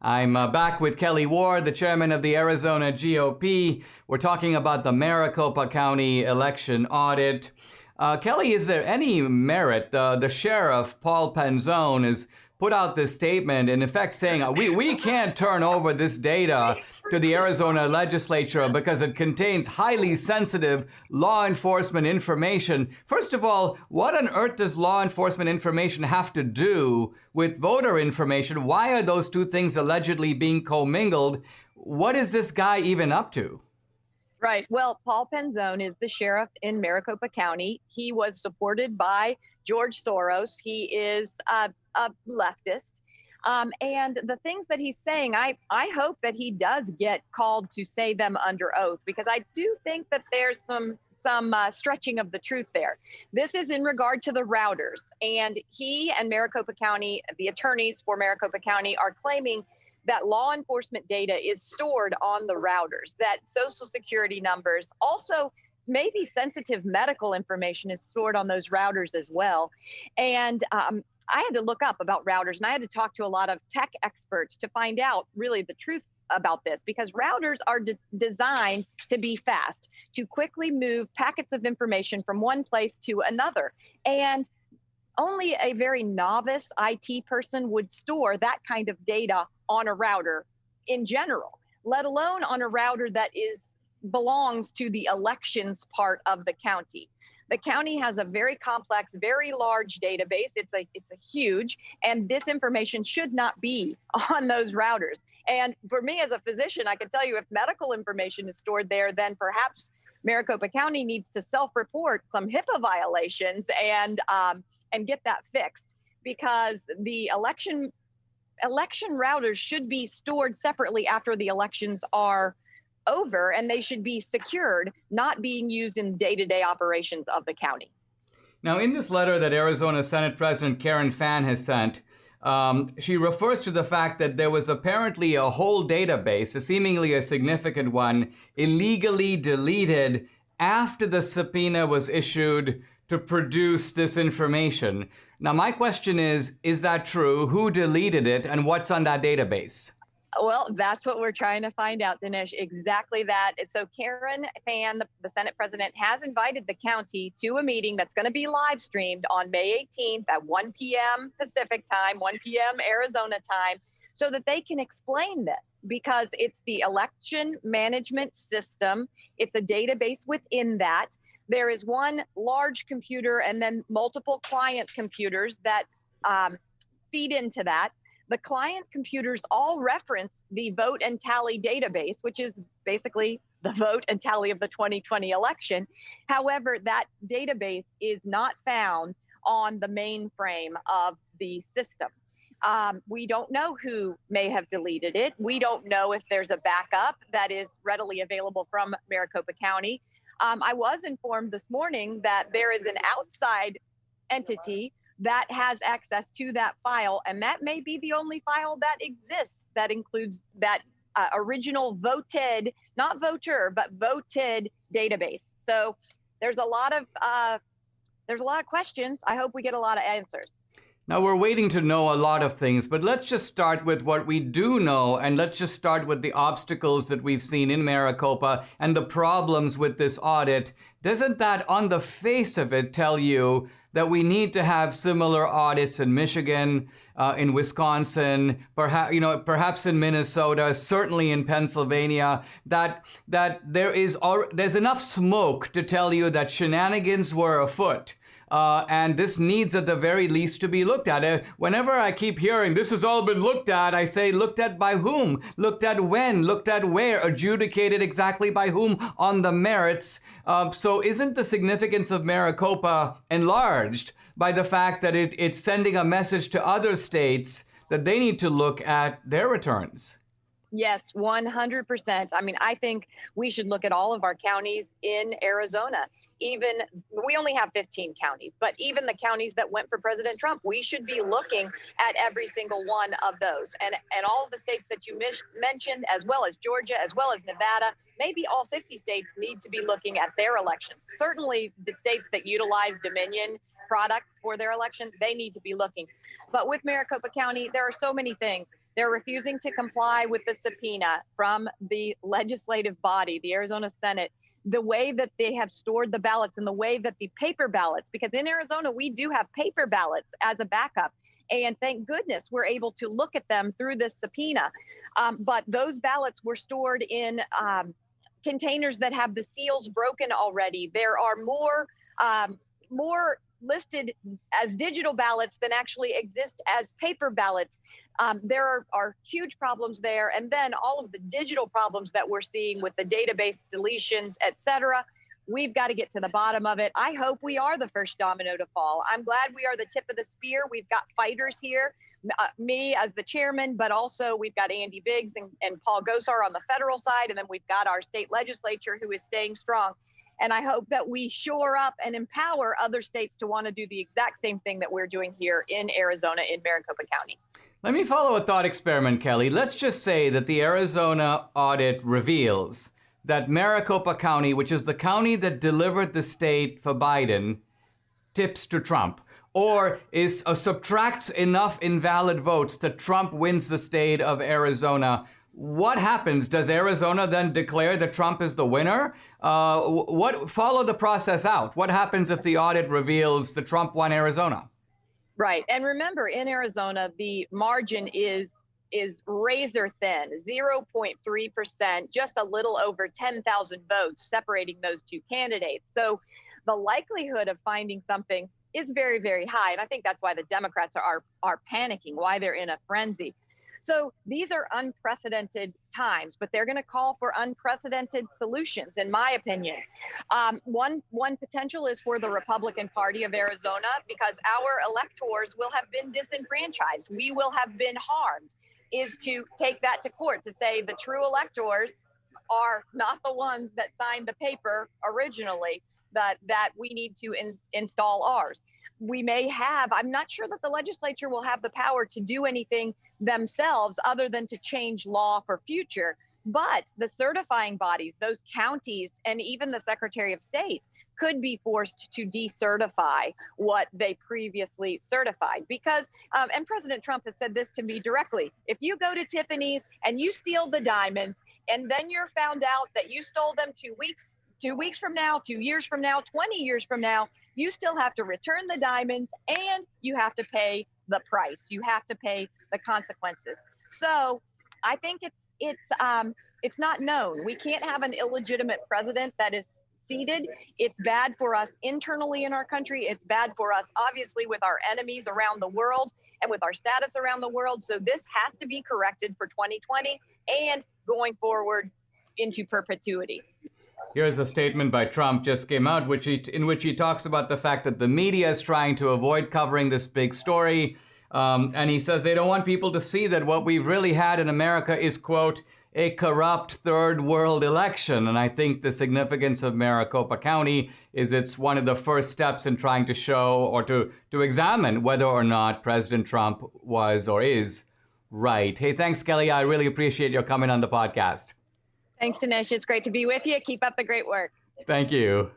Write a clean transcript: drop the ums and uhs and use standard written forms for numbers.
I'm back with Kelli Ward, the chairman of the Arizona GOP. We're talking about the Maricopa County election audit. Kelli, is there any merit? The sheriff, Paul Penzone, has put out this statement in effect saying we can't turn over this data to the Arizona legislature because it contains highly sensitive law enforcement information. First of all, what on earth does law enforcement information have to do with voter information? Why are those two things allegedly being commingled? What is this guy even up to? Right. Well, Paul Penzone is the sheriff in Maricopa County. He was supported by George Soros. He is a leftist. And the things that he's saying, I hope that he does get called to say them under oath, because I do think that there's some stretching of the truth there. This is in regard to the routers. And he and Maricopa County, the attorneys for Maricopa County, are claiming that law enforcement data is stored on the routers, that social security numbers, also maybe sensitive medical information is stored on those routers as well. And I had to look up about routers, and I had to talk to a lot of tech experts to find out really the truth about this, because routers are designed to be fast, to quickly move packets of information from one place to another. And only a very novice IT person would store that kind of data on a router in general, let alone on a router that belongs to the elections part of the county. The county has a very complex, very large database. It's a huge, and this information should not be on those routers. And for me as a physician, I can tell you, if medical information is stored there, then perhaps Maricopa County needs to self-report some HIPAA violations and get that fixed, because the election routers should be stored separately after the elections are over, and they should be secured, not being used in day-to-day operations of the county. Now, in this letter that Arizona Senate President Karen Fann has sent, she refers to the fact that there was apparently a whole database, seemingly a significant one, illegally deleted after the subpoena was issued to produce this information. Now, my question is that true? Who deleted it, and what's on that database? Well, that's what we're trying to find out, Dinesh, exactly that. So Karen Fann, the Senate president, has invited the county to a meeting that's going to be live streamed on May 18th at 1 p.m. Pacific time, 1 p.m. Arizona time, so that they can explain this, because it's the election management system. It's a database within that. There is one large computer and then multiple client computers that feed into that. The client computers all reference the vote and tally database, which is basically the vote and tally of the 2020 election. However, that database is not found on the mainframe of the system. We don't know who may have deleted it. We don't know if there's a backup that is readily available from Maricopa County. I was informed this morning that there is an outside entity that has access to that file, and that may be the only file that exists that includes that original voted, not voter, but voted database. So there's a lot of questions. I hope we get a lot of answers. Now, we're waiting to know a lot of things, but let's just start with what we do know, and let's just start with the obstacles that we've seen in Maricopa and the problems with this audit. Doesn't that, on the face of it, tell you that we need to have similar audits in Michigan, in Wisconsin, perhaps in Minnesota, certainly in Pennsylvania, that there's enough smoke to tell you that shenanigans were afoot? And this needs at the very least to be looked at. Whenever I keep hearing this has all been looked at, I say, looked at by whom? Looked at when? Looked at where? Adjudicated exactly by whom on the merits? So isn't the significance of Maricopa enlarged by the fact that it's sending a message to other states that they need to look at their returns? Yes, 100%. I mean, I think we should look at all of our counties in Arizona. We only have 15 counties, but even the counties that went for President Trump, we should be looking at every single one of those. And all of the states that you mentioned, as well as Georgia, as well as Nevada, maybe all 50 states need to be looking at their elections. Certainly the states that utilize Dominion products for their election, they need to be looking. But with Maricopa County, there are so many things. They're refusing to comply with the subpoena from the legislative body, the Arizona Senate, the way that they have stored the ballots and the way that the paper ballots, because in Arizona, we do have paper ballots as a backup. And thank goodness we're able to look at them through this subpoena. But those ballots were stored in containers that have the seals broken already. There are more listed as digital ballots than actually exist as paper ballots. There are huge problems there. And then all of the digital problems that we're seeing with the database deletions, et cetera. We've got to get to the bottom of it. I hope we are the first domino to fall. I'm glad we are the tip of the spear. We've got fighters here, me as the chairman, but also we've got Andy Biggs and Paul Gosar on the federal side. And then we've got our state legislature who is staying strong. And I hope that we shore up and empower other states to want to do the exact same thing that we're doing here in Arizona, in Maricopa County. Let me follow a thought experiment, Kelli. Let's just say that the Arizona audit reveals that Maricopa County, which is the county that delivered the state for Biden, tips to Trump, or subtracts enough invalid votes that Trump wins the state of Arizona. What happens? Does Arizona then declare that Trump is the winner? Follow the process out. What happens if the audit reveals that Trump won Arizona? Right. And remember, in Arizona, the margin is razor thin, 0.3%, just a little over 10,000 votes separating those two candidates. So the likelihood of finding something is very, very high. And I think that's why the Democrats are panicking, why they're in a frenzy. So these are unprecedented times, but they're going to call for unprecedented solutions, in my opinion. One potential is for the Republican Party of Arizona, because our electors will have been disenfranchised. We will have been harmed, is to take that to court, to say the true electors are not the ones that signed the paper originally, that we need to install ours. We may have, I'm not sure that the legislature will have the power to do anything themselves other than to change law for future. But the certifying bodies, those counties, and even the Secretary of State could be forced to decertify what they previously certified. Because, and President Trump has said this to me directly, if you go to Tiffany's and you steal the diamonds, and then you're found out that you stole them 2 weeks from now, 2 years from now, 20 years from now, you still have to return the diamonds and you have to pay the price. You have to pay the consequences. So I think it's not known. We can't have an illegitimate president that is seated. It's bad for us internally in our country. It's bad for us, obviously, with our enemies around the world and with our status around the world. So this has to be corrected for 2020 and going forward into perpetuity. Here's a statement by Trump just came out, in which he talks about the fact that the media is trying to avoid covering this big story. And he says they don't want people to see that what we've really had in America is, quote, a corrupt third world election. And I think the significance of Maricopa County is it's one of the first steps in trying to show or to examine whether or not President Trump was or is right. Hey, thanks, Kelli. I really appreciate your coming on the podcast. Thanks, Dinesh. It's great to be with you. Keep up the great work. Thank you.